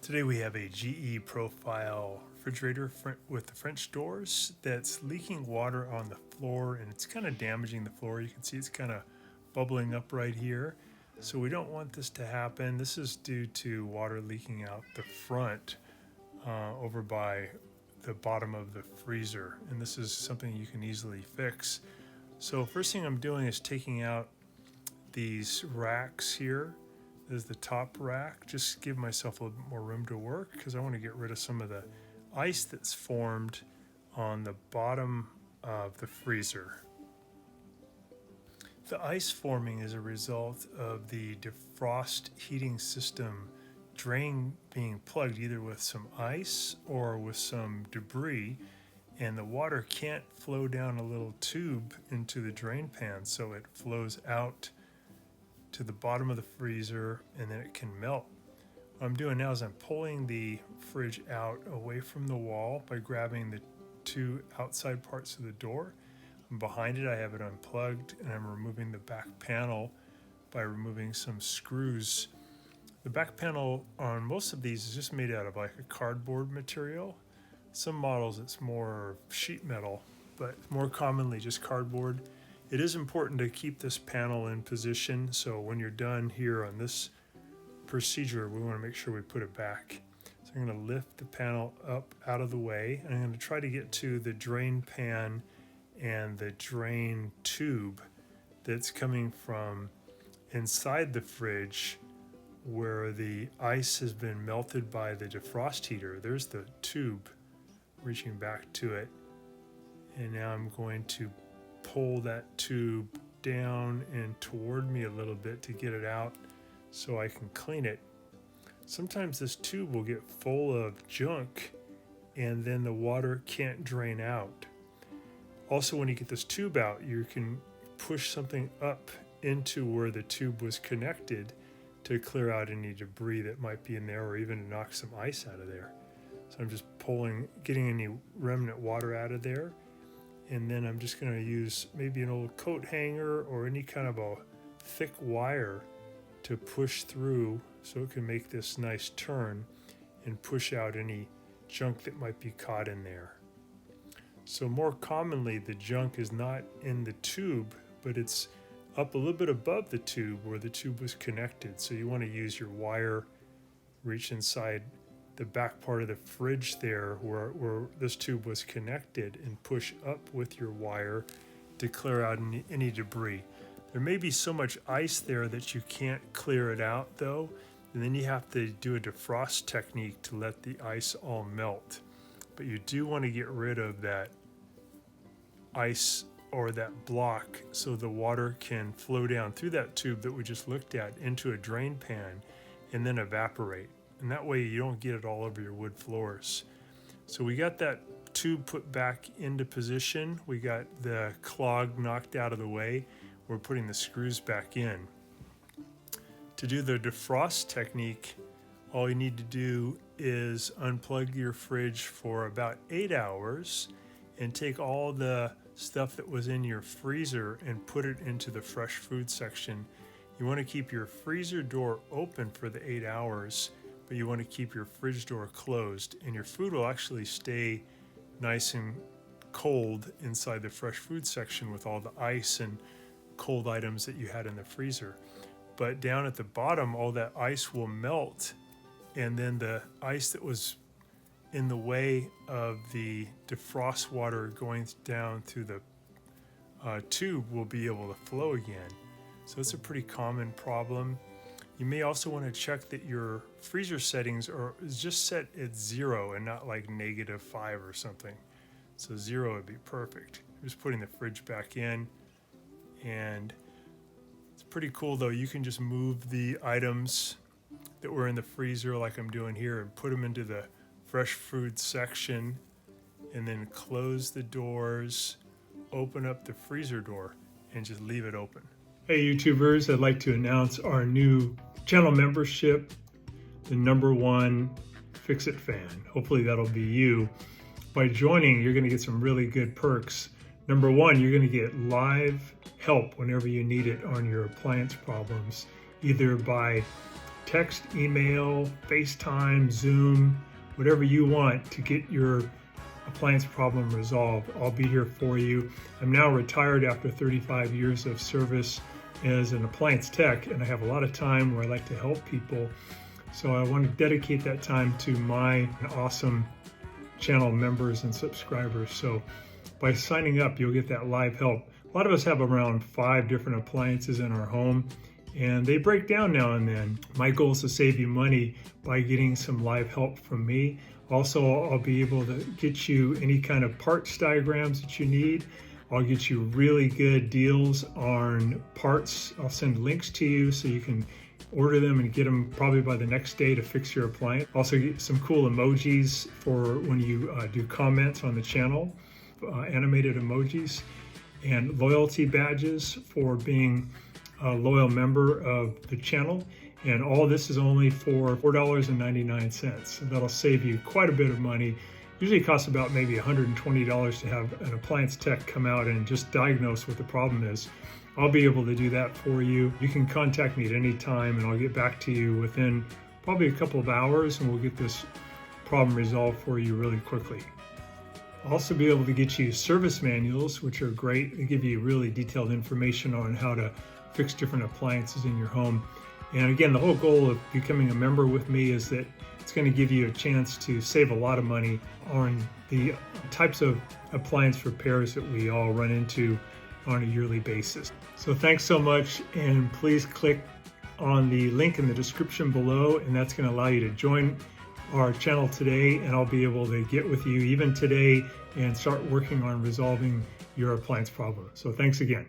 Today we have a GE profile refrigerator with the French doors that's leaking water on the floor, and it's kind of damaging the floor. You can see it's kind of bubbling up right here. So we don't want this to happen. This is due to water leaking out the front over by the bottom of the freezer, and this is something you can easily fix. So first thing I'm doing is taking out these racks here. This is the top rack. Just give myself a little bit more room to work because I want to get rid of some of the ice that's formed on the bottom of the freezer. The ice forming is a result of the defrost heating system drain being plugged either with some ice or with some debris, and the water can't flow down a little tube into the drain pan, so it flows out to the bottom of the freezer and then it can melt. What I'm doing now is I'm pulling the fridge out away from the wall by grabbing the two outside parts of the door. Behind it I have it unplugged, and I'm removing the back panel by removing some screws. The back panel on most of these is just made out of like a cardboard material. Some models it's more sheet metal, but more commonly just cardboard. It is important to keep this panel in position, so when you're done here on this procedure, we want to make sure we put it back. So I'm going to lift the panel up out of the way, and I'm going to try to get to the drain pan and the drain tube that's coming from inside the fridge where the ice has been melted by the defrost heater. There's the tube reaching back to it, and now I'm going to pull that tube down and toward me a little bit to get it out so I can clean it. Sometimes this tube will get full of junk and then the water can't drain out. Also, when you get this tube out, you can push something up into where the tube was connected to clear out any debris that might be in there, or even to knock some ice out of there. So I'm just getting any remnant water out of there. And then I'm just going to use maybe an old coat hanger or any kind of a thick wire to push through so it can make this nice turn and push out any junk that might be caught in there. So more commonly, the junk is not in the tube, but it's up a little bit above the tube where the tube was connected. So you want to use your wire, reach inside the back part of the fridge there where this tube was connected, and push up with your wire to clear out any debris. There may be so much ice there that you can't clear it out though, and then you have to do a defrost technique to let the ice all melt. But you do want to get rid of that ice or that block so the water can flow down through that tube that we just looked at into a drain pan and then evaporate. And that way you don't get it all over your wood floors. So we got that tube put back into position. We got the clog knocked out of the way. We're putting the screws back in. To do the defrost technique, all you need to do is unplug your fridge for about 8 hours and take all the stuff that was in your freezer and put it into the fresh food section. You want to keep your freezer door open for the 8 hours, but you want to keep your fridge door closed, and your food will actually stay nice and cold inside the fresh food section with all the ice and cold items that you had in the freezer. But down at the bottom, all that ice will melt, and then the ice that was in the way of the defrost water going down through the tube will be able to flow again. So it's a pretty common problem. You may also want to check that your freezer settings is just set at 0 and not like -5 or something. So 0 would be perfect. I'm just putting the fridge back in, and it's pretty cool though. You can just move the items that were in the freezer like I'm doing here and put them into the fresh food section, and then close the doors, open up the freezer door, and just leave it open. Hey YouTubers, I'd like to announce our new channel membership, the #1 Fix-It fan. Hopefully that'll be you. By joining, you're going to get some really good perks. #1, you're going to get live help whenever you need it on your appliance problems, either by text, email, FaceTime, Zoom, whatever you want to get your appliance problem resolved. I'll be here for you. I'm now retired after 35 years of service as an appliance tech, and I have a lot of time where I like to help people. So I want to dedicate that time to my awesome channel members and subscribers. So by signing up, you'll get that live help. A lot of us have around 5 different appliances in our home, and they break down now and then. My goal is to save you money by getting some live help from me. Also, I'll be able to get you any kind of parts diagrams that you need. I'll get you really good deals on parts. I'll send links to you so you can order them and get them probably by the next day to fix your appliance. Also get some cool emojis for when you do comments on the channel, animated emojis, and loyalty badges for being a loyal member of the channel. And all this is only for $4.99. So that'll save you quite a bit of money. Usually it costs about maybe $120 to have an appliance tech come out and just diagnose what the problem is. I'll be able to do that for you. You can contact me at any time and I'll get back to you within probably a couple of hours, and we'll get this problem resolved for you really quickly. I'll also be able to get you service manuals, which are great. They give you really detailed information on how to fix different appliances in your home. And again, the whole goal of becoming a member with me is that it's going to give you a chance to save a lot of money on the types of appliance repairs that we all run into on a yearly basis. So thanks so much, and please click on the link in the description below, and that's going to allow you to join our channel today, and I'll be able to get with you even today and start working on resolving your appliance problem. So thanks again.